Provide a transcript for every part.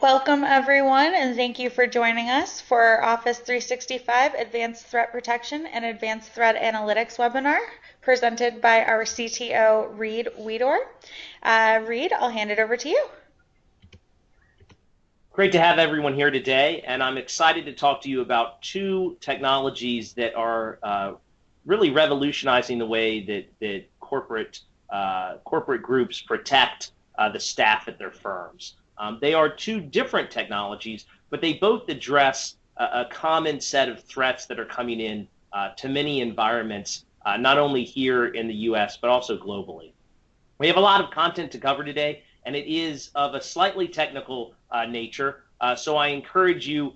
Welcome, everyone, and thank you for joining us for our Office 365 Advanced Threat Protection and Advanced Threat Analytics webinar presented by our CTO, Reed Weedor. Reed, I'll hand it over to you. Great to have everyone here today, and I'm excited to talk to you about two technologies that are really revolutionizing the way that corporate groups protect the staff at their firms. They are two different technologies, but they both address a common set of threats that are coming in to many environments, not only here in the US, but also globally. We have a lot of content to cover today, and it is of a slightly technical nature. So I encourage you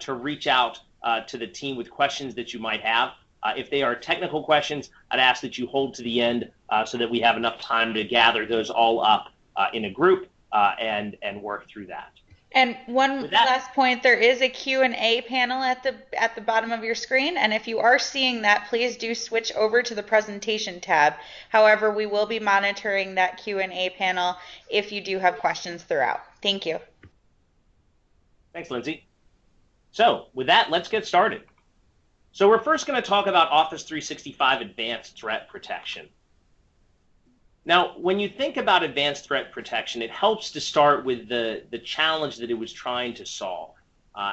to reach out to the team with questions that you might have. If they are technical questions, I'd ask that you hold to the end so that we have enough time to gather those all up in a group and work through that. And one last point, there is a Q&A panel at the bottom of your screen, and if you are seeing that, please do switch over to the presentation tab. However, we will be monitoring that Q&A panel if you do have questions throughout. Thank you. Thanks, Lindsay. So with that, let's get started. So we're first going to talk about Office 365 Advanced Threat Protection. Now, when you think about advanced threat protection, it helps to start with the challenge that it was trying to solve.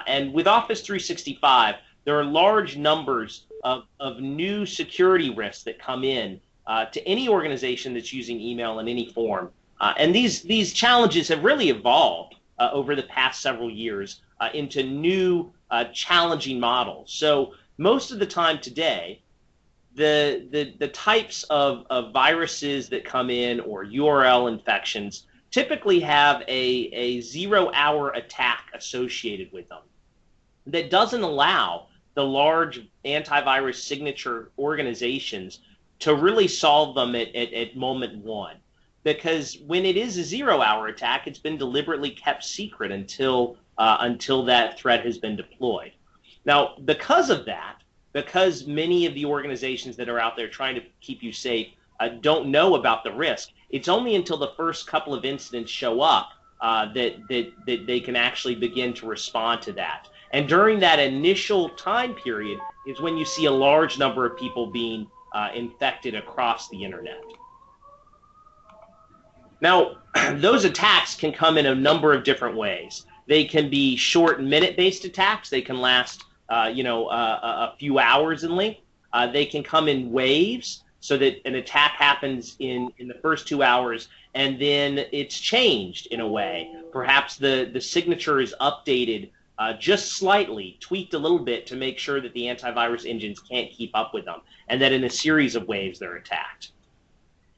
And with Office 365, there are large numbers of new security risks that come in to any organization that's using email in any form. And these challenges have really evolved over the past several years into new challenging models. So most of the time today, the types of viruses that come in or URL infections typically have a 0-hour attack associated with them that doesn't allow the large antivirus signature organizations to really solve them at moment one. Because when it is a 0-hour attack, it's been deliberately kept secret until that threat has been deployed. Now, because of that, because many of the organizations that are out there trying to keep you safe don't know about the risk, it's only until the first couple of incidents show up that they can actually begin to respond to that. And during that initial time period is when you see a large number of people being infected across the internet. Now, those attacks can come in a number of different ways. They can be short minute-based attacks. They can last a few hours in length. They can come in waves so that an attack happens in the first 2 hours and then it's changed in a way. Perhaps the signature is updated just slightly, tweaked a little bit to make sure that the antivirus engines can't keep up with them, and that in a series of waves they're attacked.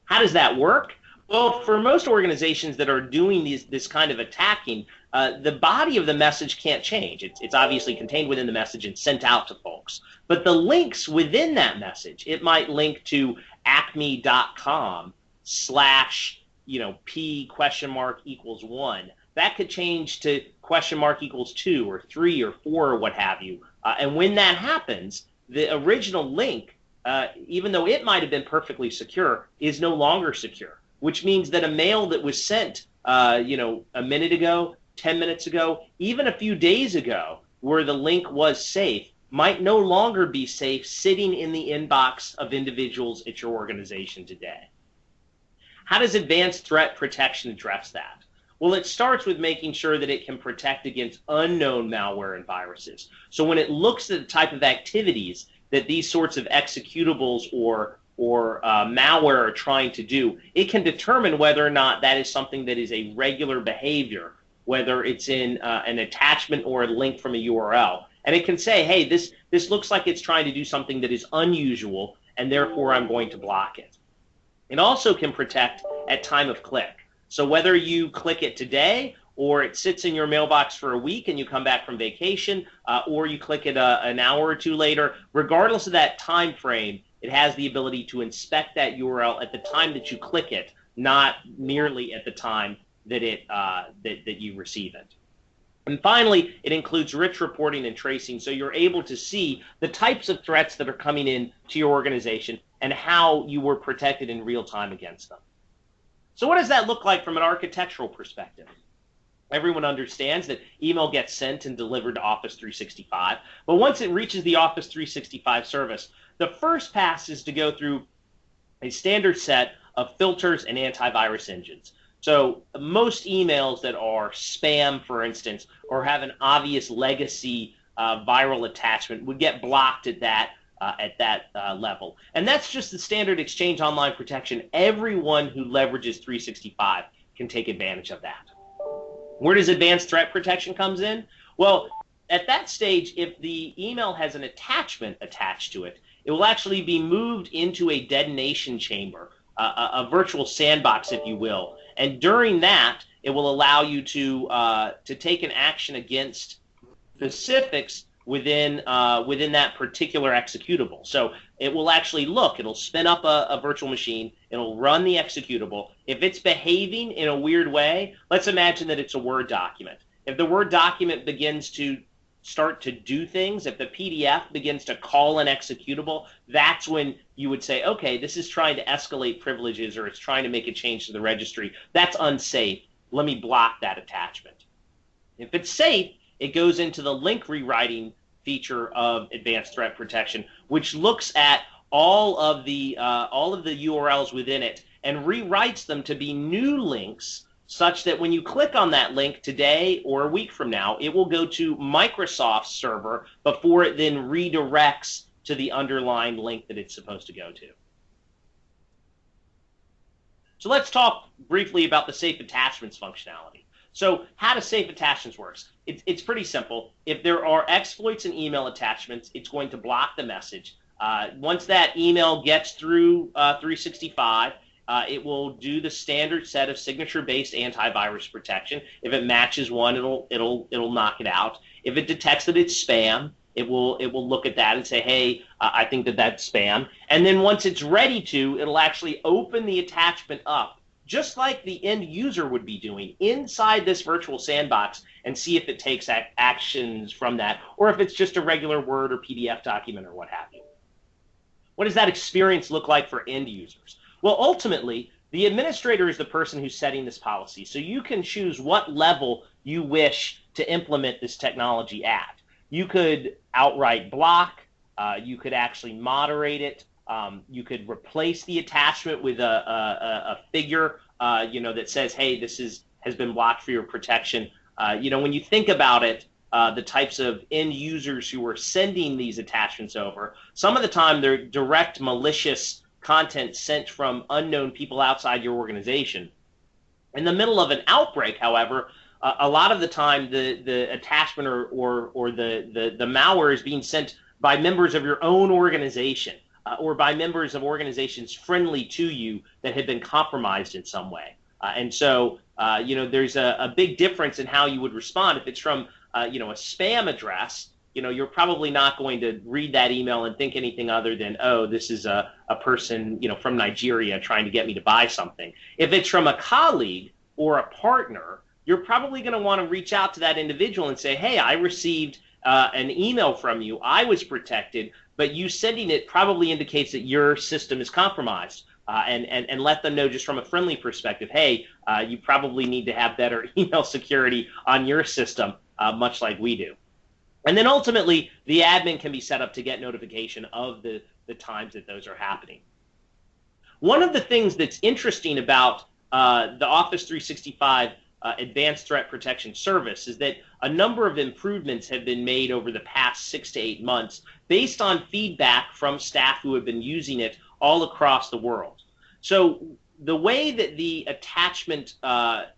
How does that work? Well, for most organizations that are doing this kind of attacking, the body of the message can't change. It's obviously contained within the message and sent out to folks. But the links within that message, it might link to acme.com / P = 1. That could change to = 2 or 3 or 4 or what have you. And when that happens, the original link, even though it might have been perfectly secure, is no longer secure, which means that a mail that was sent, a minute ago, 10 minutes ago, even a few days ago, where the link was safe, might no longer be safe sitting in the inbox of individuals at your organization today. How does advanced threat protection address that? Well, it starts with making sure that it can protect against unknown malware and viruses. So when it looks at the type of activities that these sorts of executables or malware are trying to do, it can determine whether or not that is something that is a regular behavior, whether it's in an attachment or a link from a URL. And it can say, hey, this looks like it's trying to do something that is unusual, and therefore I'm going to block it. It also can protect at time of click. So whether you click it today or it sits in your mailbox for a week and you come back from vacation, or you click it an hour or two later, regardless of that time frame, it has the ability to inspect that URL at the time that you click it, not merely at the time that that you receive it. And finally, it includes rich reporting and tracing, so you're able to see the types of threats that are coming in to your organization and how you were protected in real time against them. So what does that look like from an architectural perspective? Everyone understands that email gets sent and delivered to Office 365. But once it reaches the Office 365 service, the first pass is to go through a standard set of filters and antivirus engines. So most emails that are spam, for instance, or have an obvious legacy viral attachment would get blocked at that level. And that's just the standard Exchange Online protection. Everyone who leverages 365 can take advantage of that. Where does advanced threat protection comes in? Well, at that stage, if the email has an attachment attached to it, it will actually be moved into a detonation chamber, a virtual sandbox, if you will. And during that, it will allow you to take an action against specifics within that particular executable. So it will actually it'll spin up a virtual machine, it'll run the executable. If it's behaving in a weird way, let's imagine that it's a Word document. If the Word document begins to start to do things, if the PDF begins to call an executable, that's when you would say, okay, this is trying to escalate privileges or it's trying to make a change to the registry. That's unsafe. Let me block that attachment. If it's safe, it goes into the link rewriting feature of advanced threat protection, which looks at all of the URLs within it and rewrites them to be new links, such that when you click on that link today or a week from now, it will go to Microsoft's server before it then redirects to the underlying link that it's supposed to go to. So let's talk briefly about the safe attachments functionality. So how does safe attachments work? It's pretty simple. If there are exploits and email attachments, it's going to block the message. Once that email gets through 365, it will do the standard set of signature-based antivirus protection. If it matches one, it'll knock it out. If it detects that it's spam, it will look at that and say, hey, I think that's spam. And then once it's ready to, it'll actually open the attachment up, just like the end user would be doing inside this virtual sandbox, and see if it takes actions from that, or if it's just a regular Word or PDF document or what have you. What does that experience look like for end users? Well, ultimately, the administrator is the person who's setting this policy, so you can choose what level you wish to implement this technology at. You could outright block, you could actually moderate it, you could replace the attachment with a figure that says, hey, this has been blocked for your protection. When you think about it, the types of end users who are sending these attachments over, some of the time they're direct malicious content sent from unknown people outside your organization. In the middle of an outbreak, however, a lot of the time the attachment or the malware is being sent by members of your own organization or by members of organizations friendly to you that had been compromised in some way. And so, there's a big difference in how you would respond. If it's from, a spam address, you're probably not going to read that email and think anything other than, oh, this is a person, from Nigeria trying to get me to buy something. If it's from a colleague or a partner, you're probably going to want to reach out to that individual and say, hey, I received an email from you. I was protected, but you sending it probably indicates that your system is compromised. And let them know just from a friendly perspective, hey, you probably need to have better email security on your system, much like we do. And then ultimately, the admin can be set up to get notification of the times that those are happening. One of the things that's interesting about the Office 365 Advanced Threat Protection Service is that a number of improvements have been made over the past 6 to 8 months based on feedback from staff who have been using it all across the world. So the way that the attachment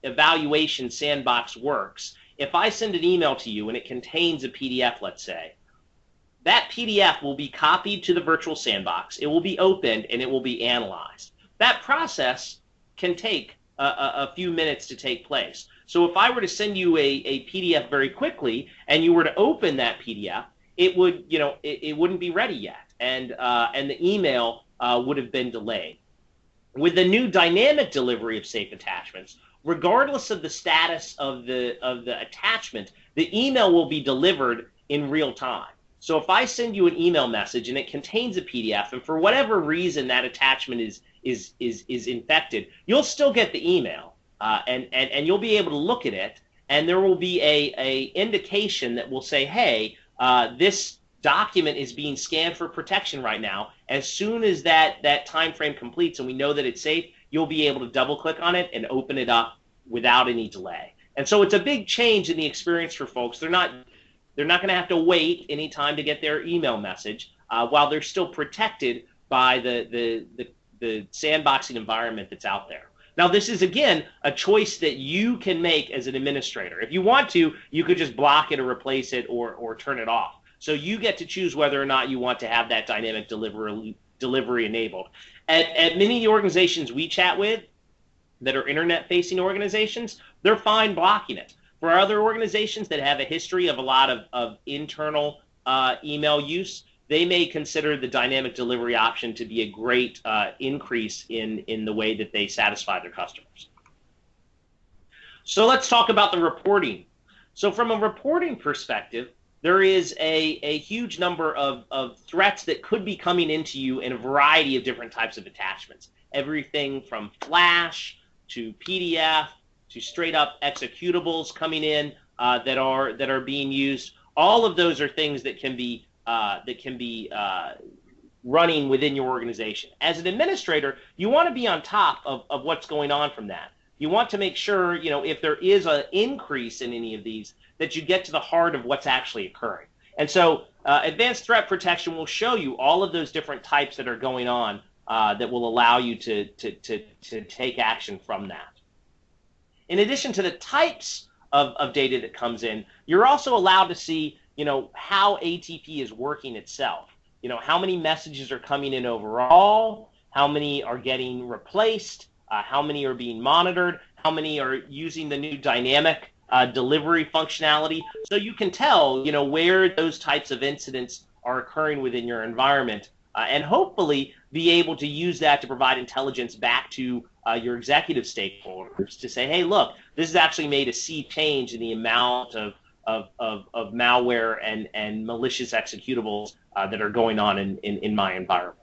evaluation sandbox works, if I send an email to you and it contains a PDF, let's say, that PDF will be copied to the virtual sandbox, it will be opened, and it will be analyzed. That process can take a few minutes to take place. So if I were to send you a PDF very quickly and you were to open that PDF, it would, it wouldn't be ready yet, and the email would have been delayed. With the new dynamic delivery of safe attachments, regardless of the status of the attachment, the email will be delivered in real time. So if I send you an email message and it contains a PDF, and for whatever reason that attachment is infected, you'll still get the email, and you'll be able to look at it and there will be a indication that will say, hey, this document is being scanned for protection right now. As soon as that time frame completes and we know that it's safe, you'll be able to double click on it and open it up without any delay. And so it's a big change in the experience for folks. They're not going to have to wait any time to get their email message while they're still protected by the sandboxing environment that's out there. Now, this is, again, a choice that you can make as an administrator. If you want to, you could just block it or replace it or turn it off. So you get to choose whether or not you want to have that dynamic delivery enabled. At many of the organizations we chat with that are internet-facing organizations, they're fine blocking it. For other organizations that have a history of a lot of internal email use, they may consider the dynamic delivery option to be a great increase in the way that they satisfy their customers. So let's talk about the reporting. So from a reporting perspective, there is a huge number of threats that could be coming into you in a variety of different types of attachments. Everything from Flash to PDF to straight up executables coming in that are being used. All of those are things that can be running within your organization. As an administrator, you want to be on top of what's going on from that. You want to make sure, if there is an increase in any of these, that you get to the heart of what's actually occurring. And so advanced threat protection will show you all of those different types that are going on that will allow you to take action from that. In addition to the types of data that comes in, you're also allowed to see, how ATP is working itself. How many messages are coming in overall, how many are getting replaced, how many are being monitored, how many are using the new dynamic delivery functionality. So you can tell, where those types of incidents are occurring within your environment, and hopefully be able to use that to provide intelligence back to your executive stakeholders to say, hey, look, this has actually made a sea change in the amount of malware and malicious executables that are going on in my environment.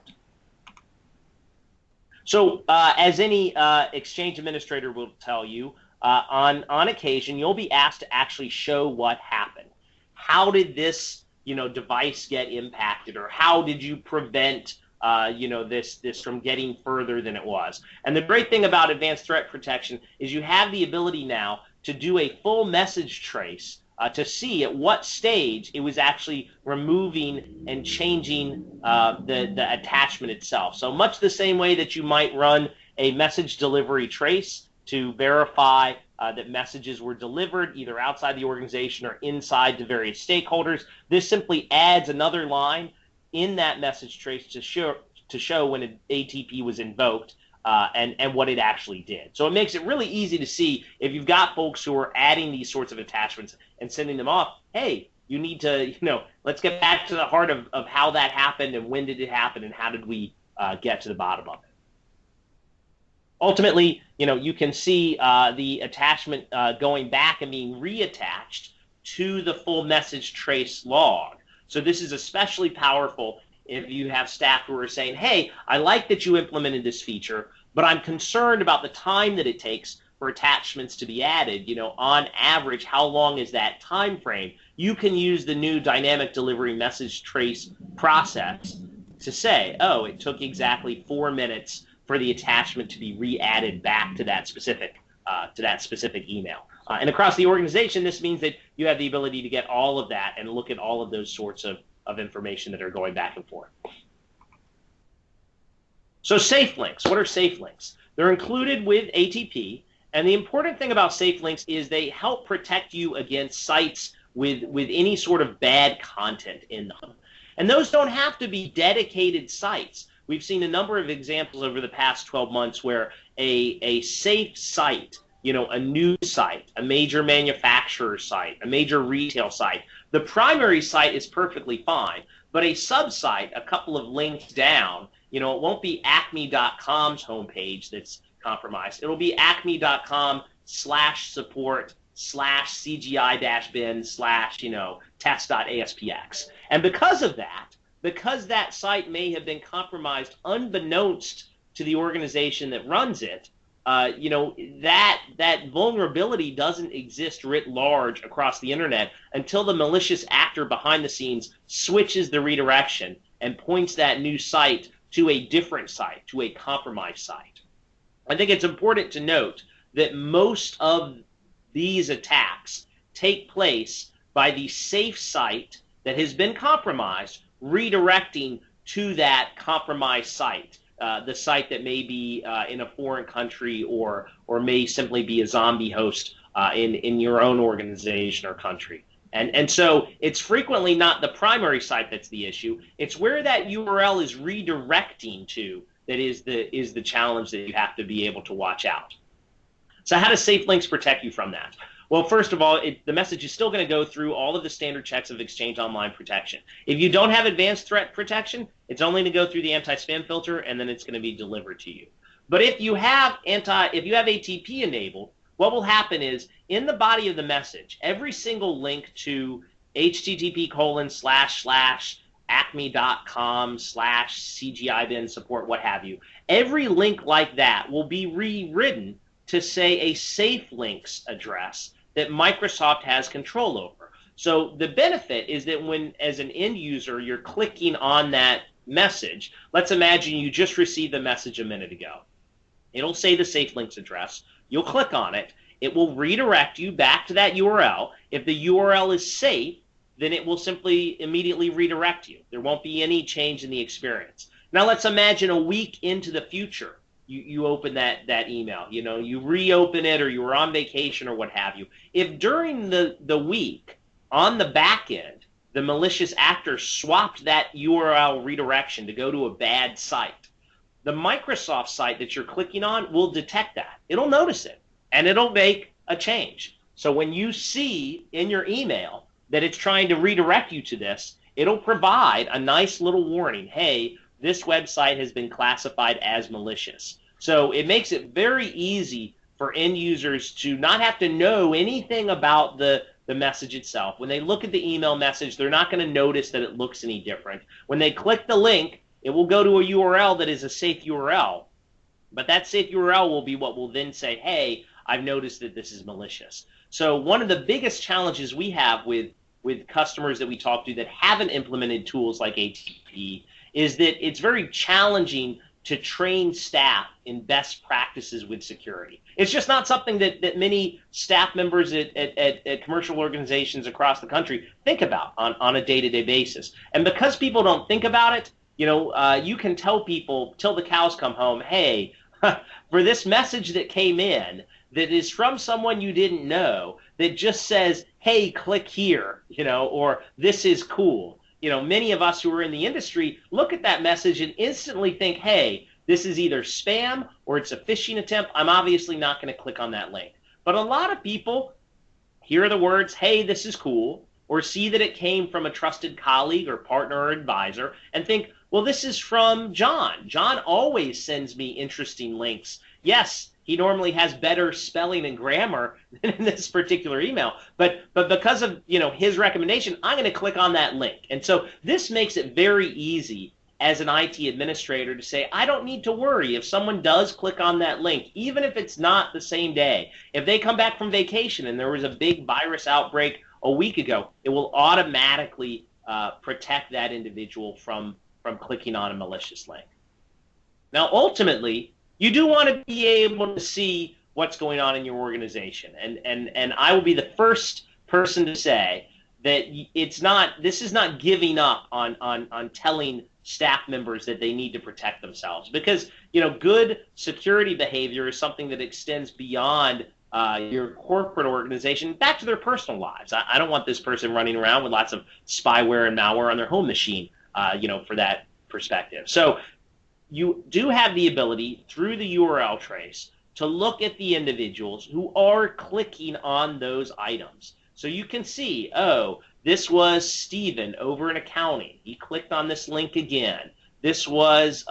So as any Exchange administrator will tell you, on occasion, you'll be asked to actually show what happened. How did this device get impacted, or how did you prevent this from getting further than it was? And the great thing about advanced threat protection is you have the ability now to do a full message trace to see at what stage it was actually removing and changing the attachment itself. So much the same way that you might run a message delivery trace to verify that messages were delivered either outside the organization or inside to various stakeholders, this simply adds another line in that message trace to show when an ATP was invoked and what it actually did. So it makes it really easy to see if you've got folks who are adding these sorts of attachments and sending them off, hey, you need to, let's get back to the heart of how that happened and when did it happen and how did we get to the bottom of it. Ultimately, you can see the attachment going back and being reattached to the full message trace log. So this is especially powerful if you have staff who are saying, hey, I like that you implemented this feature, but I'm concerned about the time that it takes for attachments to be added. On average, how long is that time frame? You can use the new dynamic delivery message trace process to say, oh, it took exactly 4 minutes for the attachment to be re-added back to that specific email. And across the organization, this means that you have the ability to get all of that and look at all of those sorts of information that are going back and forth. So safe links. What are safe links? They're included with ATP, and the important thing about safe links is they help protect you against sites with any sort of bad content in them. And those don't have to be dedicated sites. We've seen a number of examples over the past 12 months where a safe site, a news site, a major manufacturer site, a major retail site, the primary site is perfectly fine, but a sub-site, a couple of links down, it won't be acme.com's homepage that's compromised. It'll be acme.com/support/cgi-bin/test.aspx. And because of that, because that site may have been compromised unbeknownst to the organization that runs it, that vulnerability doesn't exist writ large across the internet until the malicious actor behind the scenes switches the redirection and points that new site to a different site, to a compromised site. I think it's important to note that most of these attacks take place by the safe site that has been compromised redirecting to that compromised site. The site that may be in a foreign country or may simply be a zombie host in your own organization or country. And so it's frequently not the primary site that's the issue. It's where that URL is redirecting to that is the challenge that you have to be able to watch out. So how does safe links protect you from that? Well, first of all, the message is still going to go through all of the standard checks of Exchange Online protection. If you don't have advanced threat protection, it's only going to go through the anti-spam filter, and then it's going to be delivered to you. But if you have ATP enabled, what will happen is in the body of the message, every single link to http://acme.com/CGIBin support, what have you, every link like that will be rewritten to say a safe links address that Microsoft has control over. So the benefit is that when, as an end user, you're clicking on that message, let's imagine you just received the message a minute ago. It'll say the safe links address. You'll click on it. It will redirect you back to that URL. If the URL is safe, then it will simply immediately redirect you. There won't be any change in the experience. Now let's imagine a week into the future. You open that email, you reopen it, or you were on vacation or what have you. If during the week on the back end, the malicious actor swapped that URL redirection to go to a bad site, the Microsoft site that you're clicking on will detect that. It'll notice it, and it'll make a change. So when you see in your email that it's trying to redirect you to this, it'll provide a nice little warning. Hey, this website has been classified as malicious. So it makes it very easy for end users to not have to know anything about the message itself. When they look at the email message, they're not going to notice that it looks any different. When they click the link, it will go to a URL that is a safe URL. But that safe URL will be what will then say, hey, I've noticed that this is malicious. So one of the biggest challenges we have with customers that we talk to that haven't implemented tools like ATP is that it's very challenging to train staff in best practices with security. It's just not something that many staff members at commercial organizations across the country think about on a day-to-day basis. And because people don't think about it, you can tell people till the cows come home, hey, for this message that came in that is from someone you didn't know that just says, hey, click here, or this is cool. Many of us who are in the industry look at that message and instantly think, hey, this is either spam or it's a phishing attempt. I'm obviously not going to click on that link. But a lot of people hear the words, hey, this is cool, or see that it came from a trusted colleague or partner or advisor and think, well, this is from John. John always sends me interesting links. Yes, he normally has better spelling and grammar than in this particular email. But because of his recommendation, I'm going to click on that link. And so this makes it very easy as an IT administrator to say, I don't need to worry if someone does click on that link, even if it's not the same day. If they come back from vacation and there was a big virus outbreak a week ago, it will automatically protect that individual from clicking on a malicious link. Now, ultimately, you do want to be able to see what's going on in your organization. And I will be the first person to say that this is not giving up on telling staff members that they need to protect themselves, because good security behavior is something that extends beyond your corporate organization back to their personal lives. I don't want this person running around with lots of spyware and malware on their home machine, for that perspective. So you do have the ability through the URL trace to look at the individuals who are clicking on those items. So you can see, oh, this was Stephen over in accounting. He clicked on this link again. This was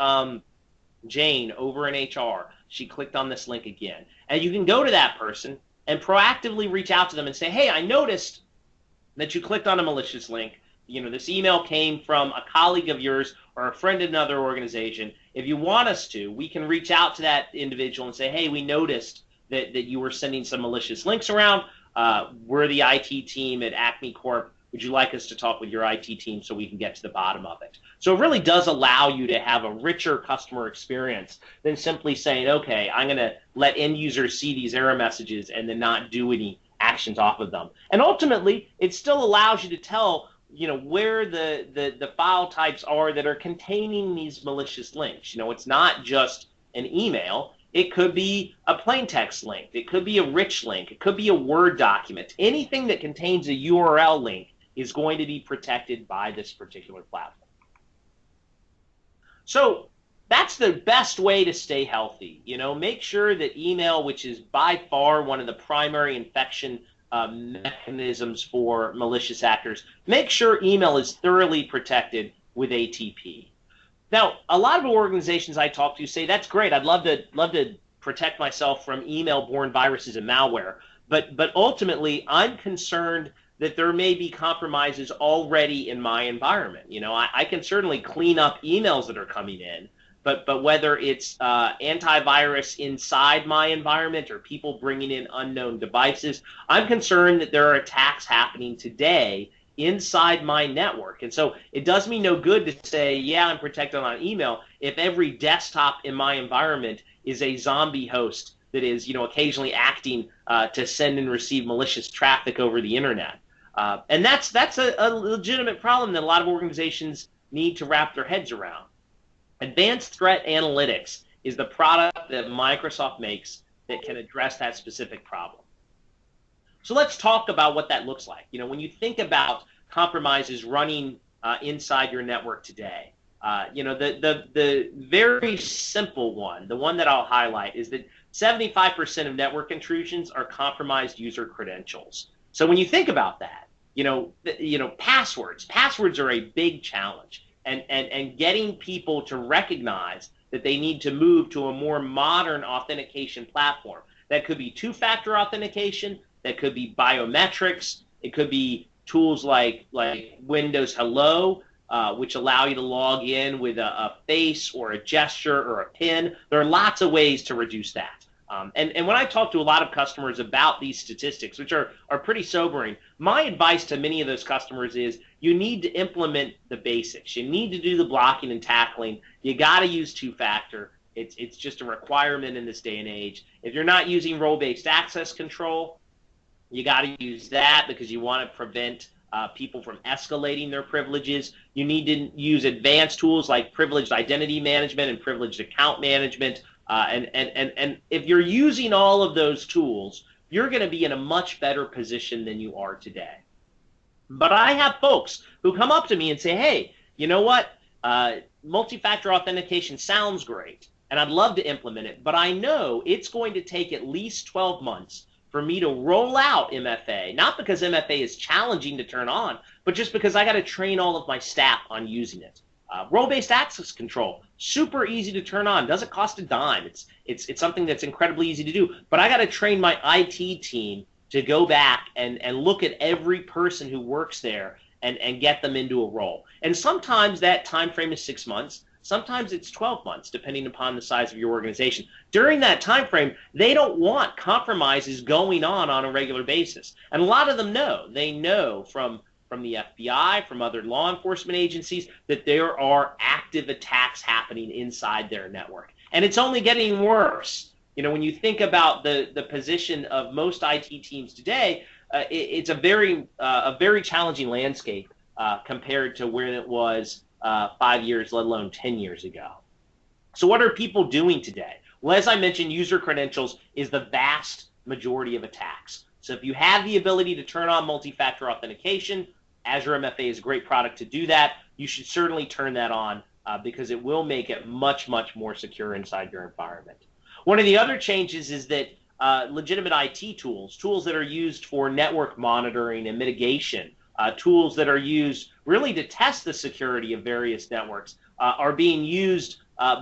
Jane over in HR. She clicked on this link again. And you can go to that person and proactively reach out to them and say, hey, I noticed that you clicked on a malicious link. This email came from a colleague of yours or a friend in another organization, if you want us to, we can reach out to that individual and say, hey, we noticed that you were sending some malicious links around. We're the IT team at Acme Corp. Would you like us to talk with your IT team so we can get to the bottom of it? So it really does allow you to have a richer customer experience than simply saying, okay, I'm going to let end users see these error messages and then not do any actions off of them. And ultimately, it still allows you to tell where the file types are that are containing these malicious links. It's not just an email. It could be a plain text link. It could be a rich link. It could be a Word document. Anything that contains a URL link is going to be protected by this particular platform. So that's the best way to stay healthy. Make sure that email, which is by far one of the primary infection mechanisms for malicious actors, make sure email is thoroughly protected with ATP. Now, a lot of organizations I talk to say, that's great. I'd love to protect myself from email-borne viruses and malware. But ultimately, I'm concerned that there may be compromises already in my environment. I can certainly clean up emails that are coming in, but whether it's antivirus inside my environment or people bringing in unknown devices, I'm concerned that there are attacks happening today inside my network. And so it does me no good to say, yeah, I'm protected on email if every desktop in my environment is a zombie host that is, occasionally acting to send and receive malicious traffic over the internet. And that's a legitimate problem that a lot of organizations need to wrap their heads around. Advanced Threat Analytics is the product that Microsoft makes that can address that specific problem. So let's talk about what that looks like. When you think about compromises running inside your network today, the very simple one, the one that I'll highlight, is that 75% of network intrusions are compromised user credentials. So when you think about that, passwords are a big challenge, and getting people to recognize that they need to move to a more modern authentication platform. That could be two-factor authentication, that could be biometrics, it could be tools like Windows Hello, which allow you to log in with a face or a gesture or a PIN. There are lots of ways to reduce that. And when I talk to a lot of customers about these statistics, which are pretty sobering, my advice to many of those customers is you need to implement the basics. You need to do the blocking and tackling. You got to use two-factor. It's just a requirement in this day and age. If you're not using role-based access control, you got to use that because you want to prevent people from escalating their privileges. You need to use advanced tools like privileged identity management and privileged account management. And if you're using all of those tools, you're going to be in a much better position than you are today. But I have folks who come up to me and say, hey, you know what? Multi-factor authentication sounds great, and I'd love to implement it, but I know it's going to take at least 12 months for me to roll out MFA, not because MFA is challenging to turn on, but just because I got to train all of my staff on using it. Role-based access control, super easy to turn on, doesn't cost a dime. It's something that's incredibly easy to do, but I got to train my IT team to go back and look at every person who works there and get them into a role. And sometimes that time frame is 6 months. Sometimes it's 12 months, depending upon the size of your organization. During that time frame, they don't want compromises going on a regular basis. And a lot of them know. They know from the FBI, from other law enforcement agencies, that there are active attacks happening inside their network. And it's only getting worse. When you think about the position of most IT teams today, it's a very challenging landscape compared to where it was 5 years, let alone 10 years ago. So what are people doing today? Well, as I mentioned, user credentials is the vast majority of attacks. So if you have the ability to turn on multi-factor authentication, Azure MFA is a great product to do that. You should certainly turn that on because it will make it much, much more secure inside your environment. One of the other changes is that legitimate IT tools that are used for network monitoring and mitigation, tools that are used really to test the security of various networks are being used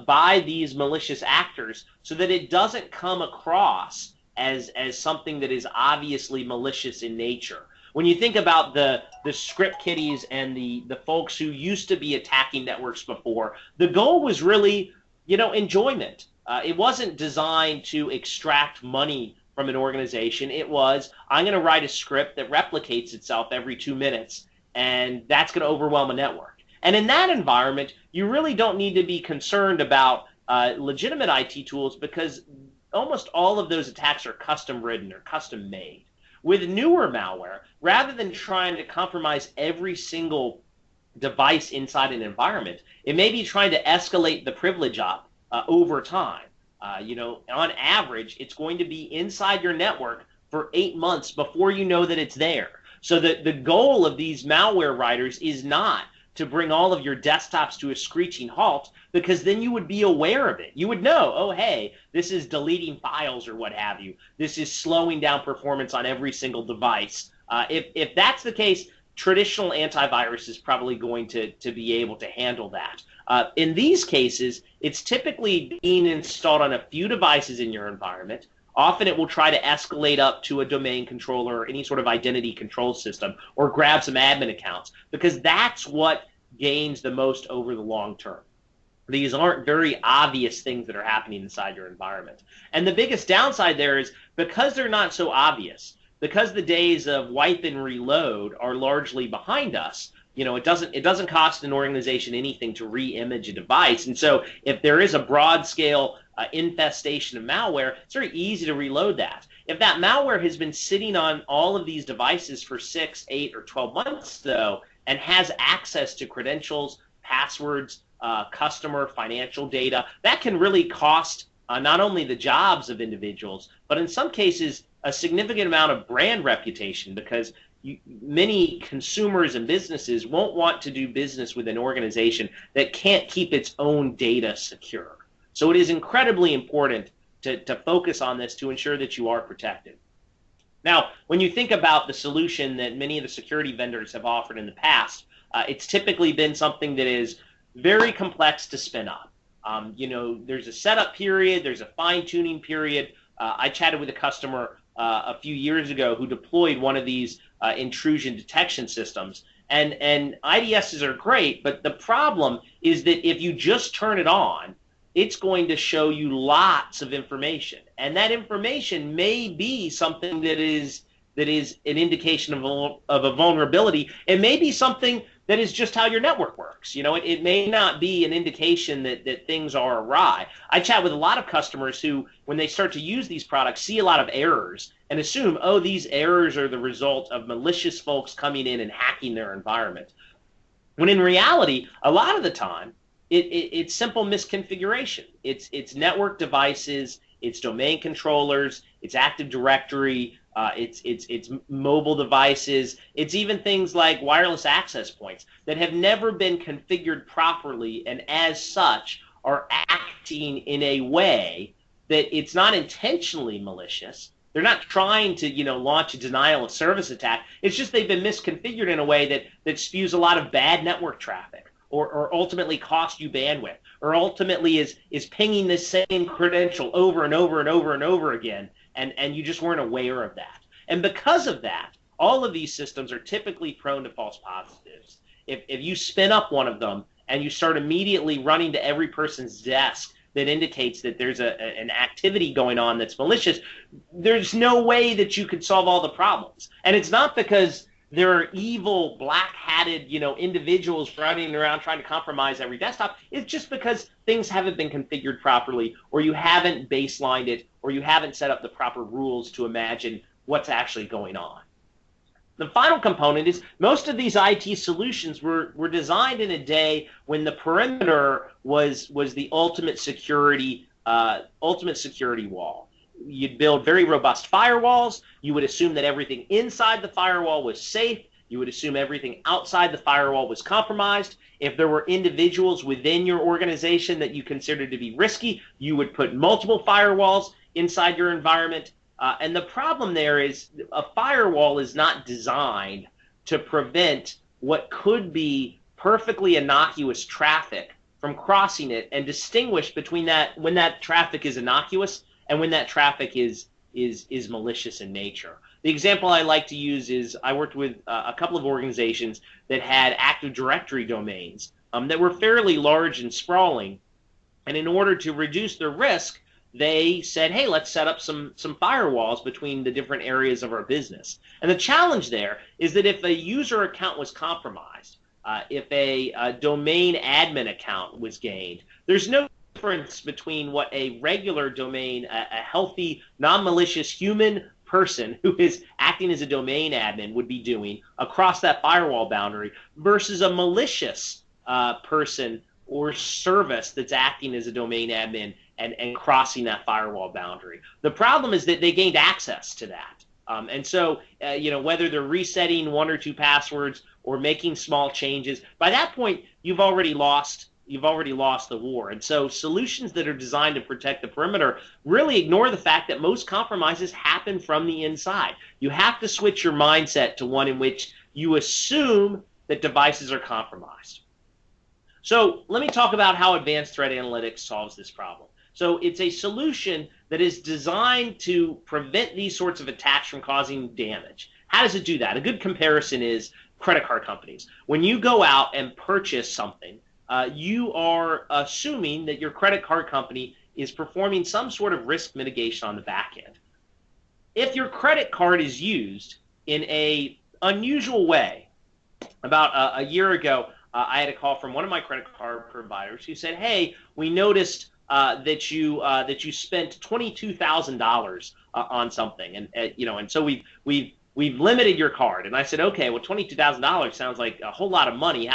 by these malicious actors so that it doesn't come across as something that is obviously malicious in nature. When you think about the script kiddies and the folks who used to be attacking networks before, the goal was really, enjoyment. It wasn't designed to extract money from an organization. It was, I'm going to write a script that replicates itself every 2 minutes, and that's going to overwhelm a network. And in that environment, you really don't need to be concerned about legitimate IT tools, because almost all of those attacks are custom written or custom made. With newer malware, rather than trying to compromise every single device inside an environment, it may be trying to escalate the privilege up over time. On average, it's going to be inside your network for 8 months before you know that it's there. So the goal of these malware writers is not to bring all of your desktops to a screeching halt, because then you would be aware of it. You would know, oh, hey, this is deleting files or what have you. This is slowing down performance on every single device. If that's the case, traditional antivirus is probably going to be able to handle that. In these cases, it's typically being installed on a few devices in your environment. Often it will try to escalate up to a domain controller or any sort of identity control system, or grab some admin accounts, because that's what gains the most over the long term. These aren't very obvious things that are happening inside your environment. And the biggest downside there is, because they're not so obvious, because the days of wipe and reload are largely behind us, it doesn't cost an organization anything to re-image a device. And so if there is a broad scale infestation of malware, it's very easy to reload that. If that malware has been sitting on all of these devices for 6, 8, or 12 months, though, and has access to credentials, passwords, customer financial data, that can really cost not only the jobs of individuals, but in some cases a significant amount of brand reputation, because many consumers and businesses won't want to do business with an organization that can't keep its own data secure. So it is incredibly important to focus on this to ensure that you are protected. Now, when you think about the solution that many of the security vendors have offered in the past, it's typically been something that is very complex to spin up. There's a setup period, there's a fine-tuning period. I chatted with a customer a few years ago who deployed one of these intrusion detection systems. And IDSs are great, but the problem is that if you just turn it on, it's going to show you lots of information. And that information may be something that is an indication of a vulnerability. It may be something that is just how your network works. It may not be an indication that things are awry. I chat with a lot of customers who, when they start to use these products, see a lot of errors and assume, oh, these errors are the result of malicious folks coming in and hacking their environment. When in reality, a lot of the time, it's simple misconfiguration. It's network devices, it's domain controllers, it's Active Directory, it's mobile devices, it's even things like wireless access points that have never been configured properly, and as such are acting in a way that it's not intentionally malicious. They're not trying to, launch a denial of service attack. It's just they've been misconfigured in a way that spews a lot of bad network traffic, or ultimately cost you bandwidth, or ultimately is pinging the same credential over and over and over and over again, and you just weren't aware of that. And because of that, all of these systems are typically prone to false positives. If you spin up one of them and you start immediately running to every person's desk that indicates that there's an activity going on that's malicious, there's no way that you could solve all the problems. And it's not because there are evil, black-hatted, individuals running around trying to compromise every desktop. It's just because things haven't been configured properly, or you haven't baselined it, or you haven't set up the proper rules to imagine what's actually going on. The final component is most of these IT solutions were designed in a day when the perimeter was the ultimate security wall. You'd build very robust firewalls. You would assume that everything inside the firewall was safe. You would assume everything outside the firewall was compromised. If there were individuals within your organization that you considered to be risky, you would put multiple firewalls inside your environment. And the problem there is a firewall is not designed to prevent what could be perfectly innocuous traffic from crossing it, and distinguish between that when that traffic is innocuous and when that traffic is malicious in nature. The example I like to use is I worked with a couple of organizations that had Active Directory domains that were fairly large and sprawling. And in order to reduce their risk, they said, hey, let's set up some firewalls between the different areas of our business. And the challenge there is that if a user account was compromised, if a domain admin account was gained, there's no difference between what a regular domain, a healthy, non-malicious human person who is acting as a domain admin would be doing across that firewall boundary versus a malicious person or service that's acting as a domain admin and crossing that firewall boundary. The problem is that they gained access to that. And so, whether they're resetting one or two passwords or making small changes, by that point, you've already lost the war. And so solutions that are designed to protect the perimeter really ignore the fact that most compromises happen from the inside. You have to switch your mindset to one in which you assume that devices are compromised. So let me talk about how advanced threat analytics solves this problem. So it's a solution that is designed to prevent these sorts of attacks from causing damage. How does it do that? A good comparison is credit card companies. When you go out and purchase something, you are assuming that your credit card company is performing some sort of risk mitigation on the back end. If your credit card is used in an unusual way, about a year ago, I had a call from one of my credit card providers who said, "Hey, we noticed that you spent $22,000 on something, and so we've limited your card." And I said, "Okay, well, $22,000 sounds like a whole lot of money.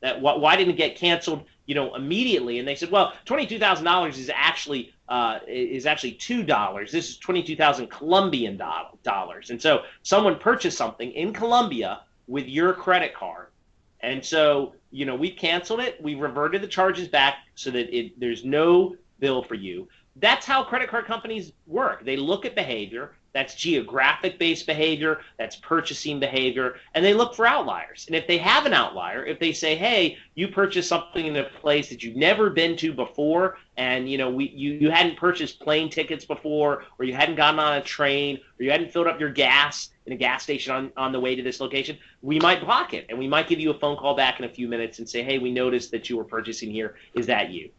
Why didn't it get canceled, immediately?" And they said, "Well, $22,000 is actually $2. This is 22,000 Colombian dollars, and so someone purchased something in Colombia with your credit card." And so, we canceled it. We reverted the charges back so that there's no bill for you. That's how credit card companies work. They look at behavior. That's geographic-based behavior. That's purchasing behavior. And they look for outliers. And if they have an outlier, if they say, hey, you purchased something in a place that you've never been to before, and you hadn't purchased plane tickets before, or you hadn't gotten on a train, or you hadn't filled up your gas in a gas station on the way to this location, we might block it. And we might give you a phone call back in a few minutes and say, hey, we noticed that you were purchasing here. Is that you?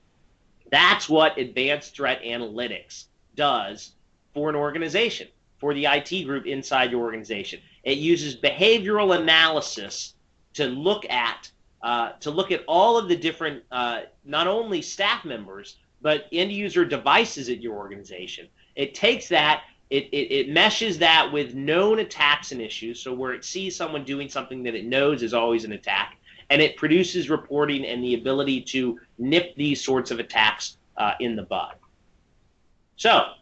That's what advanced threat analytics does for an organization, for the IT group inside your organization. It uses behavioral analysis to look at all of the different, not only staff members, but end user devices at your organization. It takes that, it meshes that with known attacks and issues, so where it sees someone doing something that it knows is always an attack, and it produces reporting and the ability to nip these sorts of attacks in the bud. So,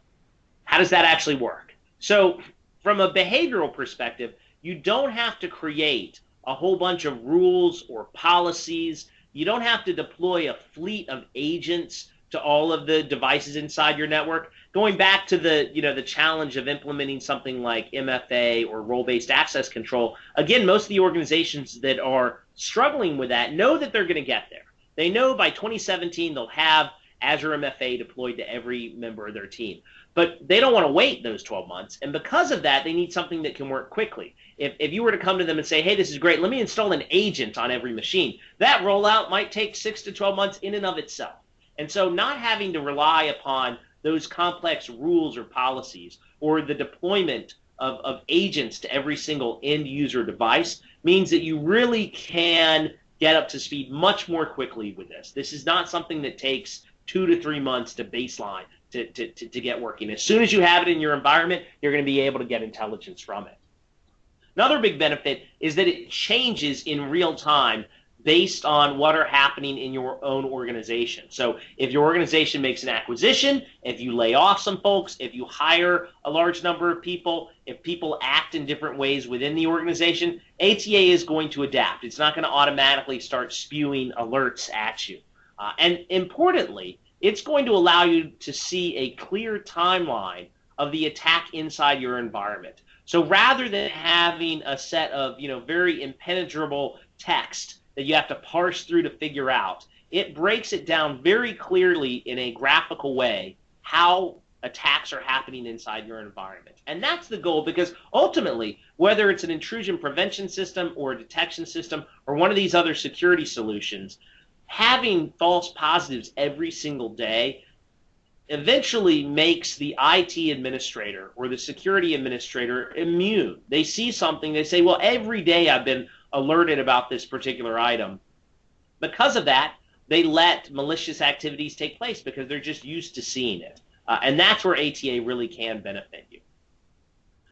how does that actually work? So, from a behavioral perspective, you don't have to create a whole bunch of rules or policies. You don't have to deploy a fleet of agents to all of the devices inside your network. Going back to the challenge of implementing something like MFA or role-based access control, again, most of the organizations that are struggling with that know that they're going to get there. They know by 2017 they'll have Azure MFA deployed to every member of their team. But they don't want to wait those 12 months. And because of that, they need something that can work quickly. If you were to come to them and say, hey, this is great, let me install an agent on every machine, that rollout might take 6 to 12 months in and of itself. And so not having to rely upon those complex rules or policies or the deployment of agents to every single end user device means that you really can get up to speed much more quickly with this. This is not something that takes 2 to 3 months to baseline to get working. As soon as you have it in your environment, you're going to be able to get intelligence from it. Another big benefit is that it changes in real time based on what are happening in your own organization. So if your organization makes an acquisition, if you lay off some folks, if you hire a large number of people, if people act in different ways within the organization, ATA is going to adapt. It's not going to automatically start spewing alerts at you. And importantly, it's going to allow you to see a clear timeline of the attack inside your environment. So rather than having a set of very impenetrable text that you have to parse through to figure out, it breaks it down very clearly in a graphical way how attacks are happening inside your environment. And that's the goal, because ultimately, whether it's an intrusion prevention system or a detection system or one of these other security solutions, having false positives every single day eventually makes the IT administrator or the security administrator immune. They see something, they say, well, every day I've been alerted about this particular item. Because of that, they let malicious activities take place because they're just used to seeing it. And that's where ATA really can benefit you.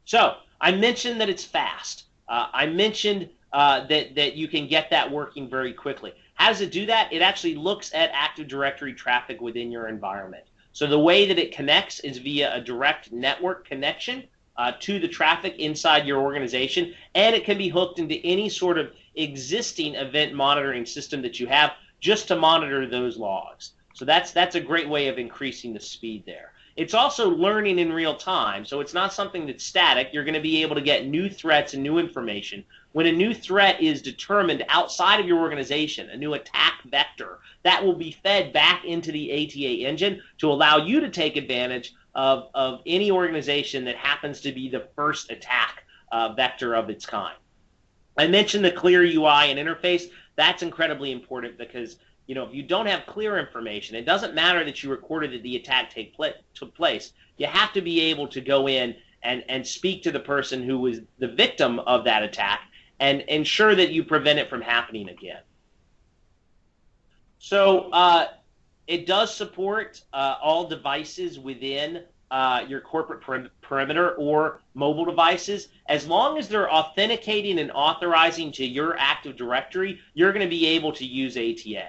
So I mentioned that it's fast. I mentioned that you can get that working very quickly. How does it do that? It actually looks at Active Directory traffic within your environment. So the way that it connects is via a direct network connection to the traffic inside your organization, and it can be hooked into any sort of existing event monitoring system that you have just to monitor those logs. So that's a great way of increasing the speed there. It's also learning in real time, so it's not something that's static. You're going to be able to get new threats and new information. When a new threat is determined outside of your organization, a new attack vector, that will be fed back into the ATA engine to allow you to take advantage of any organization that happens to be the first attack vector of its kind. I mentioned the clear UI and interface. That's incredibly important because if you don't have clear information, it doesn't matter that you recorded that the attack took place. You have to be able to go in and speak to the person who was the victim of that attack and ensure that you prevent it from happening again. So it does support all devices within your corporate perimeter or mobile devices. As long as they're authenticating and authorizing to your Active Directory, you're going to be able to use ATA.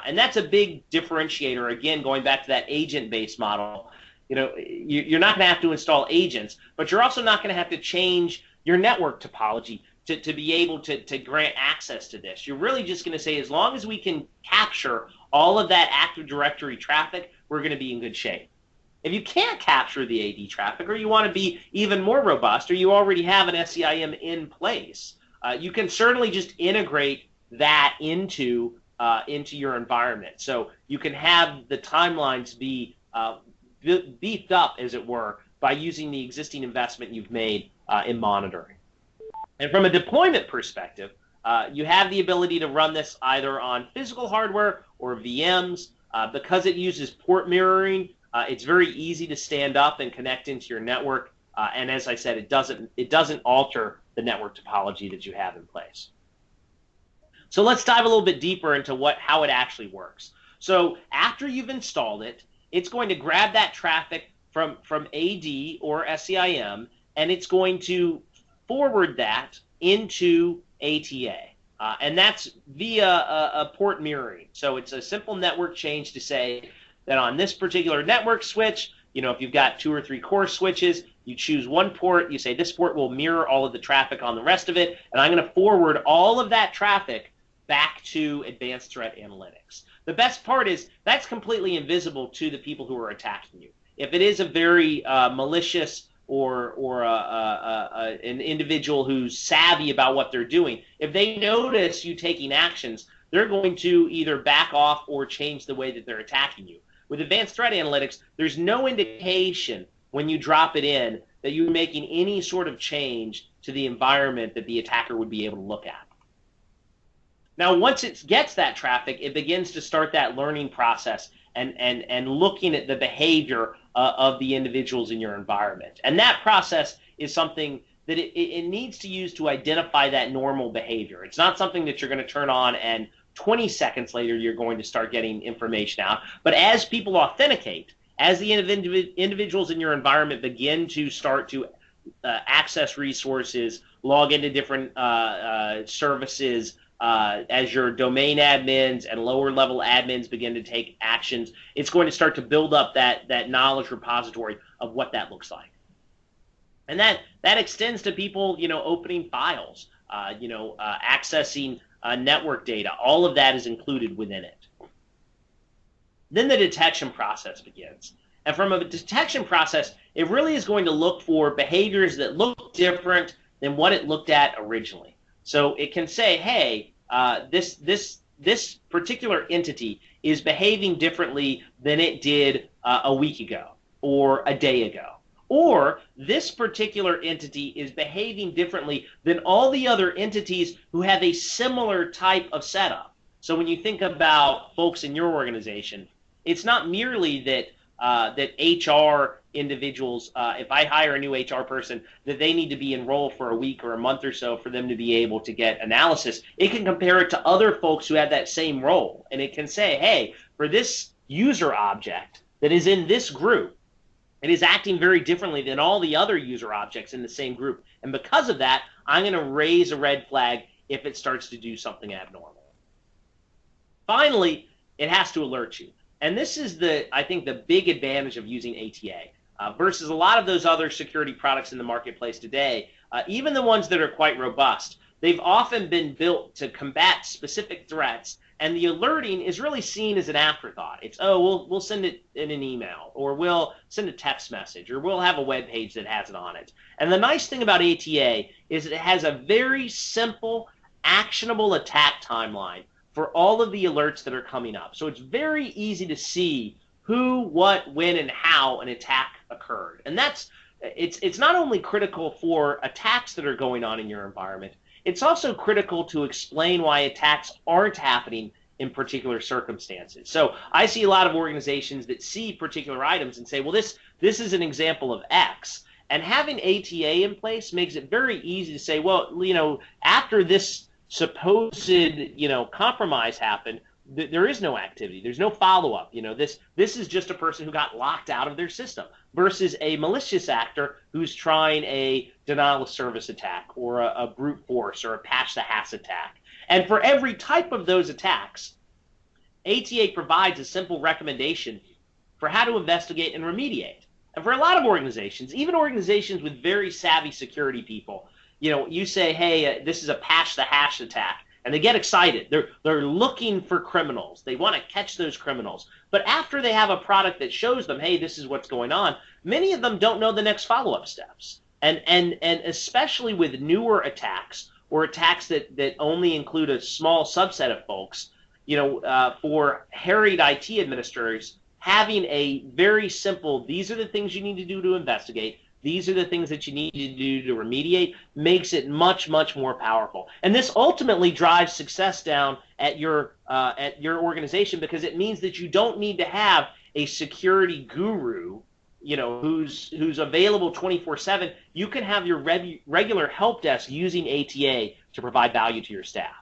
And that's a big differentiator, again, going back to that agent-based model. You're not going to have to install agents, but you're also not going to have to change your network topology to be able to grant access to this. You're really just going to say, as long as we can capture all of that Active Directory traffic, we're going to be in good shape. If you can't capture the AD traffic, or you want to be even more robust, or you already have an SCIM in place, you can certainly just integrate that into your environment. So you can have the timelines be beefed up, as it were, by using the existing investment you've made in monitoring. And from a deployment perspective, you have the ability to run this either on physical hardware or VMs. Because it uses port mirroring, it's very easy to stand up and connect into your network. And as I said, it doesn't alter the network topology that you have in place. So let's dive a little bit deeper into how it actually works. So after you've installed it, it's going to grab that traffic from AD or SCIM, and it's going to forward that into ATA. And that's via a port mirroring. So it's a simple network change to say that on this particular network switch, if you've got 2 or 3 core switches, you choose one port, you say this port will mirror all of the traffic on the rest of it, and I'm going to forward all of that traffic back to advanced threat analytics. The best part is that's completely invisible to the people who are attacking you. If it is a very malicious or an individual who's savvy about what they're doing, if they notice you taking actions, they're going to either back off or change the way that they're attacking you. With advanced threat analytics, there's no indication when you drop it in that you're making any sort of change to the environment that the attacker would be able to look at. Now, once it gets that traffic, it begins to start that learning process and looking at the behavior of the individuals in your environment. And that process is something that it needs to use to identify that normal behavior. It's not something that you're going to turn on and 20 seconds later you're going to start getting information out. But as people authenticate, as the individuals in your environment begin to start to access resources, log into different services, as your domain admins and lower level admins begin to take actions, it's going to start to build up that knowledge repository of what that looks like. And that extends to people, opening files, accessing network data. All of that is included within it. Then the detection process begins. And from a detection process, it really is going to look for behaviors that look different than what it looked at originally. So it can say, hey, this particular entity is behaving differently than it did a week ago. or a day ago. Or this particular entity is behaving differently than all the other entities who have a similar type of setup. So when you think about folks in your organization, it's not merely that that HR individuals, if I hire a new HR person, that they need to be enrolled for a week or a month or so for them to be able to get analysis. It can compare it to other folks who have that same role. And it can say, hey, for this user object that is in this group, it is acting very differently than all the other user objects in the same group. And because of that, I'm going to raise a red flag if it starts to do something abnormal. Finally, it has to alert you. And this is I think the big advantage of using ATA versus a lot of those other security products in the marketplace today, even the ones that are quite robust. They've often been built to combat specific threats, and the alerting is really seen as an afterthought. It's, oh, we'll send it in an email, or we'll send a text message, or we'll have a web page that has it on it. And the nice thing about ATA is it has a very simple, actionable attack timeline for all of the alerts that are coming up. So it's very easy to see who, what, when, and how an attack occurred. And it's not only critical for attacks that are going on in your environment, it's also critical to explain why attacks aren't happening in particular circumstances. So I see a lot of organizations that see particular items and say, well, this is an example of X. And having ATA in place makes it very easy to say, well, after this supposed, compromise happened, there is no activity. There's no follow-up. This is just a person who got locked out of their system versus a malicious actor who's trying a denial of service attack or a brute force or a patch the hash attack. And for every type of those attacks, ATA provides a simple recommendation for how to investigate and remediate. And for a lot of organizations, even organizations with very savvy security people, you say, hey, this is a patch the hash attack. And they get excited. They're looking for criminals. They want to catch those criminals. But after they have a product that shows them, hey, this is what's going on, many of them don't know the next follow-up steps. And especially with newer attacks or attacks that only include a small subset of folks, for harried IT administrators, having a very simple, these are the things you need to do to investigate, these are the things that you need to do to remediate, makes it much, much more powerful. And this ultimately drives success down at your organization, because it means that you don't need to have a security guru, who's available 24/7. You can have your regular help desk using ATA to provide value to your staff.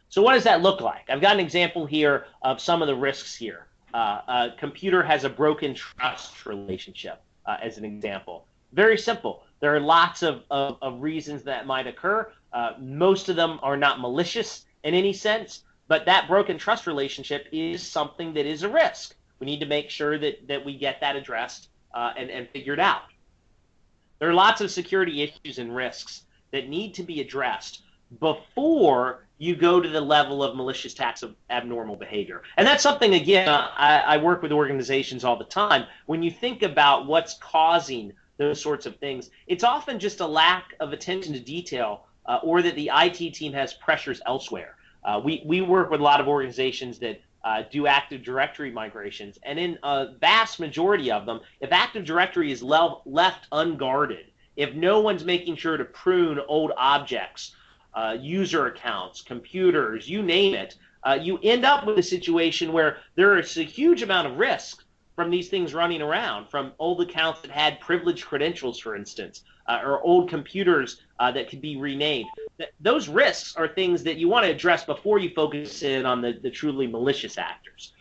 So what does that look like? I've got an example here of some of the risks here. A computer has a broken trust relationship. As an example. Very simple. There are lots of reasons that might occur. Most of them are not malicious in any sense, but that broken trust relationship is something that is a risk. We need to make sure that we get that addressed and figured out. There are lots of security issues and risks that need to be addressed before you go to the level of malicious attacks of abnormal behavior. And that's something, again, I work with organizations all the time. When you think about what's causing those sorts of things, it's often just a lack of attention to detail or that the IT team has pressures elsewhere. We work with a lot of organizations that do Active Directory migrations, and in a vast majority of them, if Active Directory is left unguarded, if no one's making sure to prune old objects, user accounts, computers, you name it, you end up with a situation where there is a huge amount of risk from these things running around, from old accounts that had privileged credentials, for instance, or old computers that could be renamed. Those risks are things that you want to address before you focus in on the truly malicious actors.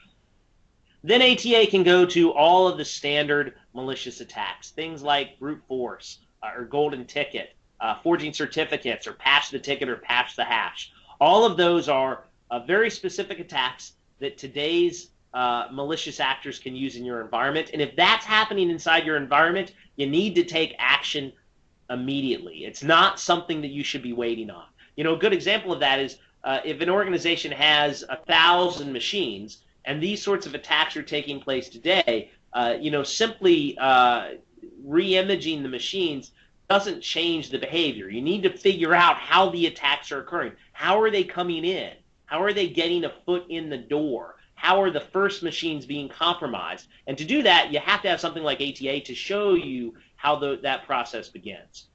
Then ATA can go to all of the standard malicious attacks, things like brute force or golden ticket, forging certificates, or patch the ticket, or patch the hash. All of those are very specific attacks that today's malicious actors can use in your environment. And if that's happening inside your environment, you need to take action immediately. It's not something that you should be waiting on. A good example of that is if an organization has 1,000 machines and these sorts of attacks are taking place today, simply re-imaging the machines doesn't change the behavior. You need to figure out how the attacks are occurring. How are they coming in? How are they getting a foot in the door? how are the first machines being compromised. And to do that, you have to have something like ATA to show you how that process begins.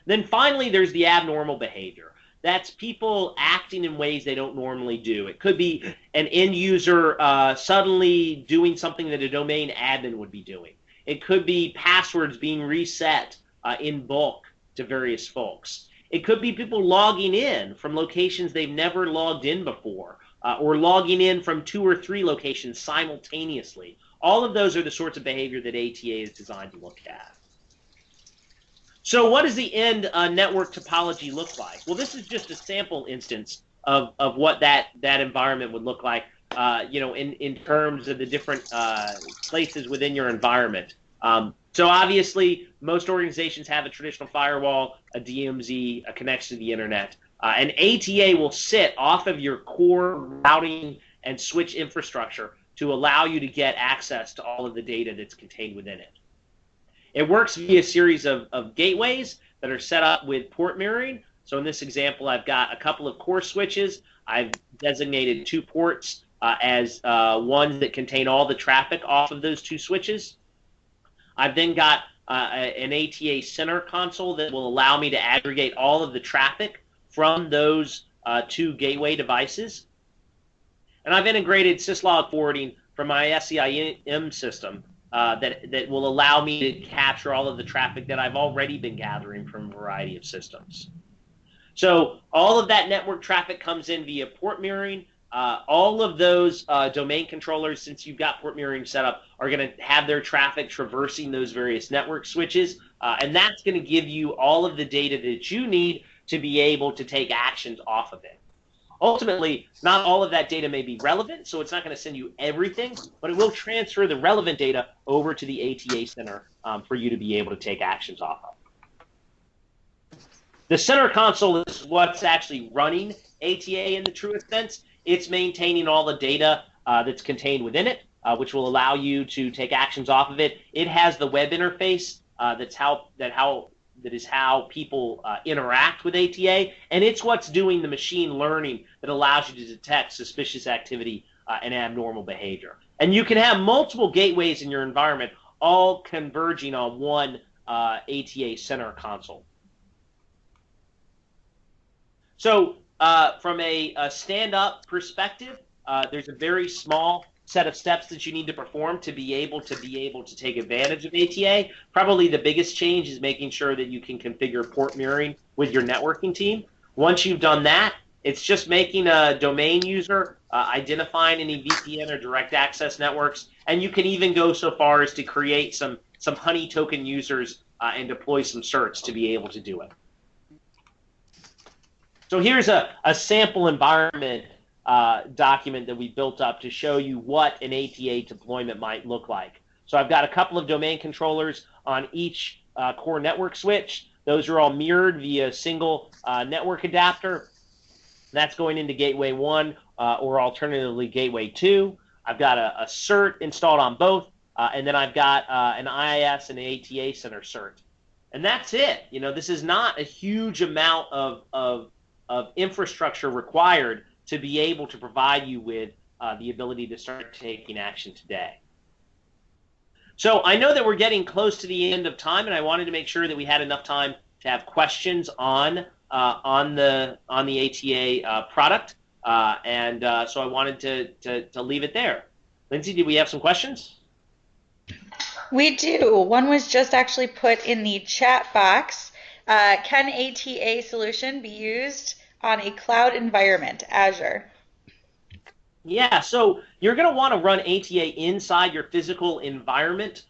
Then finally, there's the abnormal behavior. That's people acting in ways they don't normally do. It could be an end user suddenly doing something that a domain admin would be doing. It could be passwords being reset in bulk to various folks. It could be people logging in from locations they've never logged in before, or logging in from 2 or 3 locations simultaneously. All of those are the sorts of behavior that ATA is designed to look at. So what does the end network topology look like? Well, this is just a sample instance of what that environment would look like, in terms of the different places within your environment. So obviously, most organizations have a traditional firewall, a DMZ, a connection to the internet. And ATA will sit off of your core routing and switch infrastructure to allow you to get access to all of the data that's contained within it. It works via a series of gateways that are set up with port mirroring. So in this example, I've got a couple of core switches. I've designated 2 ports as ones that contain all the traffic off of those 2 switches. I've then got an ATA center console that will allow me to aggregate all of the traffic from those 2 gateway devices. And I've integrated syslog forwarding from my SCIM system that will allow me to capture all of the traffic that I've already been gathering from a variety of systems. So all of that network traffic comes in via port mirroring. All of those domain controllers, since you've got port mirroring set up, are going to have their traffic traversing those various network switches, and that's going to give you all of the data that you need to be able to take actions off of it. Ultimately, not all of that data may be relevant, so it's not going to send you everything, but it will transfer the relevant data over to the ATA center for you to be able to take actions off of. The center console is what's actually running ATA in the truest sense. It's maintaining all the data that's contained within it, which will allow you to take actions off of it. It has the web interface that is how people interact with ATA, and it's what's doing the machine learning that allows you to detect suspicious activity and abnormal behavior. And you can have multiple gateways in your environment all converging on one ATA center console. So from a stand-up perspective, there's a very small set of steps that you need to perform to be able to take advantage of ATA. Probably the biggest change is making sure that you can configure port mirroring with your networking team. Once you've done that, it's just making a domain user, identifying any VPN or direct access networks, and you can even go so far as to create some honey token users and deploy some certs to be able to do it. So here's a sample environment document that we built up to show you what an ATA deployment might look like. So I've got a couple of domain controllers on each core network switch. Those are all mirrored via a single network adapter. That's going into gateway 1 or alternatively gateway 2. I've got a cert installed on both, and then I've got an IIS and an ATA center cert. And that's it. You know, this is not a huge amount of infrastructure required to be able to provide you with the ability to start taking action today. So I know that we're getting close to the end of time, and I wanted to make sure that we had enough time to have questions on the ATA product, and so I wanted to leave it there. Lindsay, did we have some questions? We do. One was just actually put in the chat box. Can ATA solution be used on a cloud environment, Azure? Yeah, so you're going to want to run ATA inside your physical environment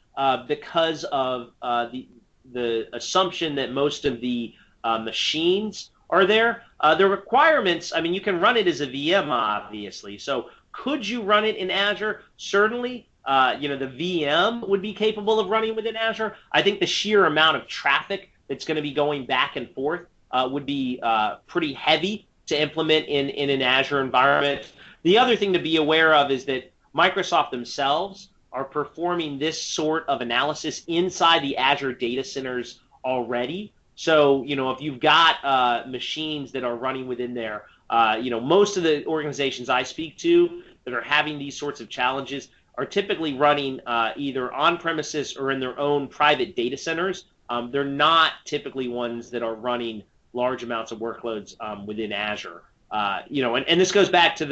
because of the assumption that most of the machines are there. The requirements, I mean, you can run it as a VM, obviously. So could you run it in Azure? Certainly. The VM would be capable of running within Azure. I think the sheer amount of traffic that's going to be going back and forth would be pretty heavy to implement in an Azure environment. The other thing to be aware of is that Microsoft themselves are performing this sort of analysis inside the Azure data centers already. So, if you've got machines that are running within there, most of the organizations I speak to, that are having these sorts of challenges are typically running either on premises or in their own private data centers. They're not typically ones that are running large amounts of workloads within Azure. And this goes back to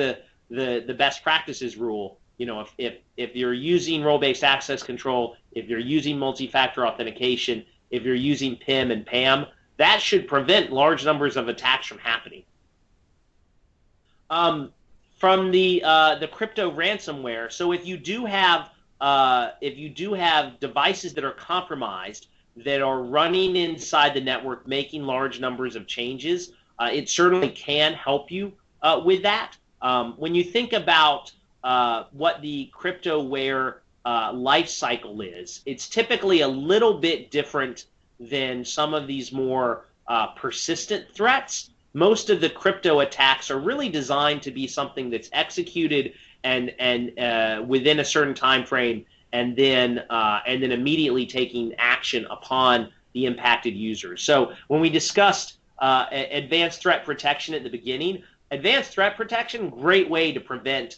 the best practices rule. If you're using role-based access control, if you're using multi-factor authentication, if you're using PIM and PAM, that should prevent large numbers of attacks from happening. From the crypto ransomware, so if you do have devices that are compromised that are running inside the network, making large numbers of changes, it certainly can help you with that. When you think about what the cryptoware life cycle is, it's typically a little bit different than some of these more persistent threats. Most of the crypto attacks are really designed to be something that's executed and within a certain time frame, and then immediately taking action upon the impacted users. So when we discussed advanced threat protection at the beginning, advanced threat protection, great way to prevent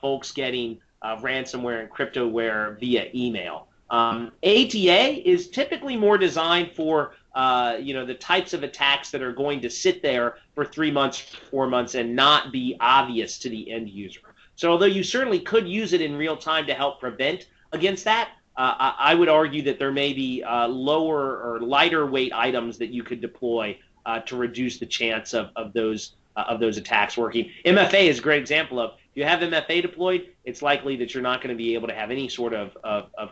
folks getting ransomware and cryptoware via email. ATA is typically more designed for the types of attacks that are going to sit there for 3 months, 4 months, and not be obvious to the end user. So although you certainly could use it in real time to help prevent against that, I would argue that there may be lower or lighter weight items that you could deploy to reduce the chance of those attacks working. MFA is a great example of, if you have MFA deployed, it's likely that you're not going to be able to have any sort of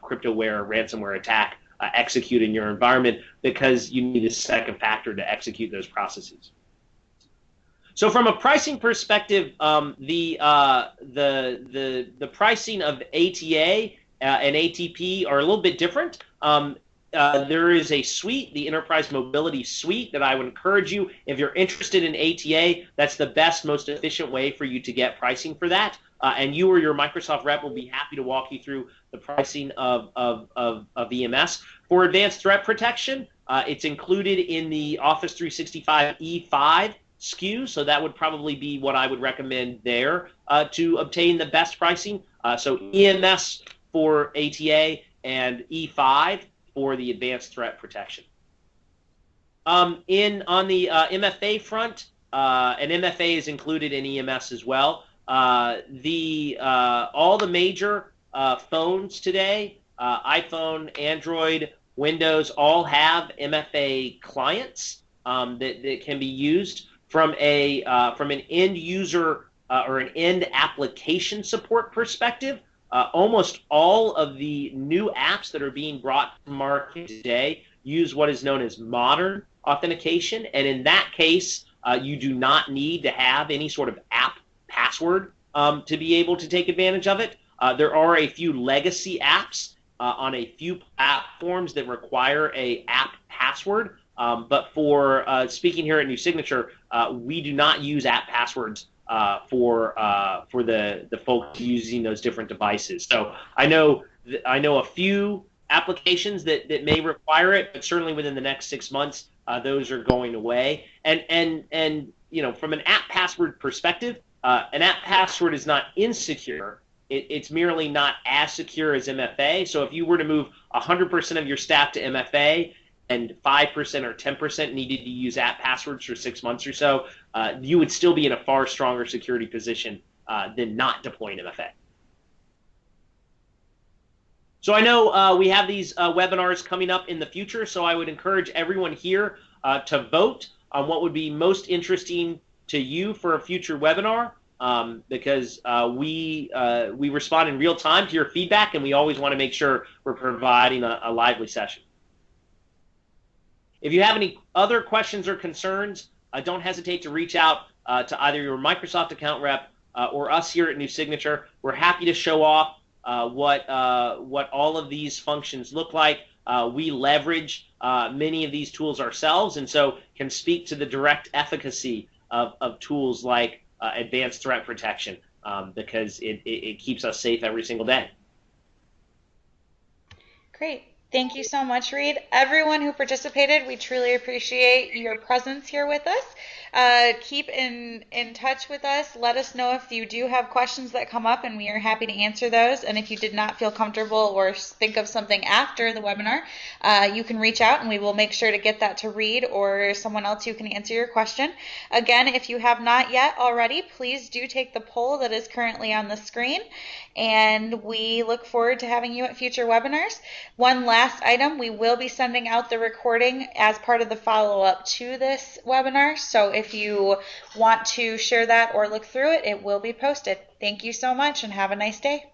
cryptoware or ransomware attack execute in your environment, because you need a second factor to execute those processes. So from a pricing perspective, the pricing of ATA and ATP are a little bit different. There is a suite, the Enterprise Mobility Suite, that I would encourage you, if you're interested in ATA, that's the best, most efficient way for you to get pricing for that. And you or your Microsoft rep will be happy to walk you through the pricing of EMS. For advanced threat protection, it's included in the Office 365 E5 SKU, so that would probably be what I would recommend there to obtain the best pricing. So EMS for ATA and E5 for the advanced threat protection. On the MFA front, and MFA is included in EMS as well. All the major phones today, iPhone, Android, Windows, all have MFA clients that can be used. From an end user or an end application support perspective, almost all of the new apps that are being brought to market today use what is known as modern authentication, and in that case, you do not need to have any sort of app password to be able to take advantage of it. There are a few legacy apps on a few platforms that require a app password, but for speaking here at New Signature, we do not use app passwords for the folks using those different devices. So I know a few applications that may require it, but certainly within the next 6 months, those are going away. And from an app password perspective, an app password is not insecure. It's merely not as secure as MFA. So if you were to move 100% of your staff to MFA, and 5% or 10% needed to use app passwords for 6 months or so, you would still be in a far stronger security position than not deploying MFA. So I know we have these webinars coming up in the future, so I would encourage everyone here to vote on what would be most interesting to you for a future webinar, because we respond in real time to your feedback, and we always want to make sure we're providing a lively session. If you have any other questions or concerns, don't hesitate to reach out to either your Microsoft account rep or us here at New Signature. We're happy to show off what all of these functions look like. We leverage many of these tools ourselves, and so can speak to the direct efficacy of tools like advanced threat protection, because it keeps us safe every single day. Great. Thank you so much, Reed. Everyone who participated, we truly appreciate your presence here with us. Keep in touch with us. Let us know if you do have questions that come up, and we are happy to answer those. And if you did not feel comfortable or think of something after the webinar, you can reach out and we will make sure to get that to Reed or someone else who can answer your question. Again, if you have not yet already, please do take the poll that is currently on the screen, and we look forward to having you at future webinars. One last item, we will be sending out the recording as part of the follow-up to this webinar, so if you want to share that or look through it, it will be posted. Thank you so much and have a nice day.